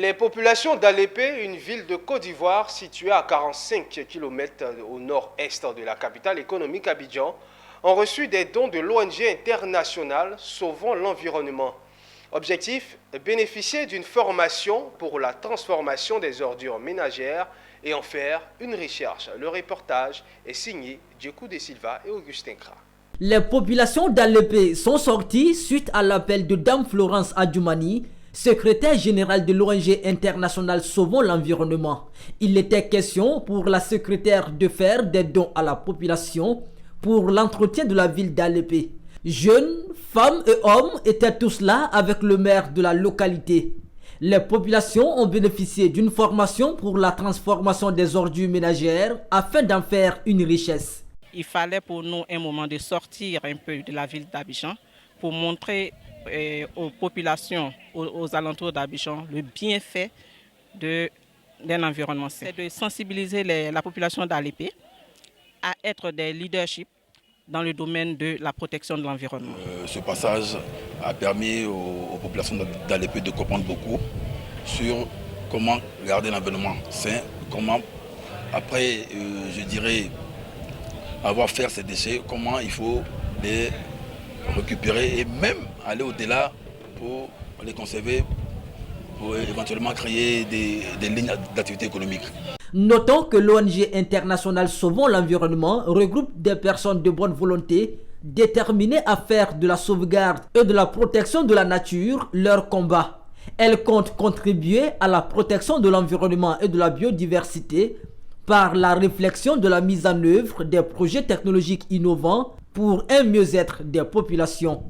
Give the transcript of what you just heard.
Les populations d'Alépé, une ville de Côte d'Ivoire située à 45 km au nord-est de la capitale économique Abidjan, ont reçu des dons de l'ONG internationale Sauvons l'environnement. Objectif, bénéficier d'une formation pour la transformation des ordures ménagères et en faire une recherche. Le reportage est signé Djekou de Silva et Augustin Kra. Les populations d'Alépé sont sorties suite à l'appel de Dame Florence Adjoumani, secrétaire générale de l'ONG internationale Sauvons l'environnement. Il était question pour la secrétaire de faire des dons à la population pour l'entretien de la ville d'Alépé. Jeunes, femmes et hommes étaient tous là avec le maire de la localité. Les populations ont bénéficié d'une formation pour la transformation des ordures ménagères afin d'en faire une richesse. Il fallait pour nous un moment de sortir un peu de la ville d'Abidjan pour montrer aux populations, aux alentours d'Abidjan, le bienfait d'un environnement sain. C'est de sensibiliser la population d'Alépé à être des leaderships dans le domaine de la protection de l'environnement. Ce passage a permis aux populations d'Alépé de comprendre beaucoup sur comment garder l'environnement sain, comment après, je dirais, avoir fait ces déchets, comment il faut les récupérer et même aller au-delà pour les conserver, pour éventuellement créer des lignes d'activité économique. Notons que l'ONG internationale Sauvons l'environnement regroupe des personnes de bonne volonté déterminées à faire de la sauvegarde et de la protection de la nature leur combat. Elles comptent contribuer à la protection de l'environnement et de la biodiversité par la réflexion de la mise en œuvre des projets technologiques innovants pour un mieux-être des populations.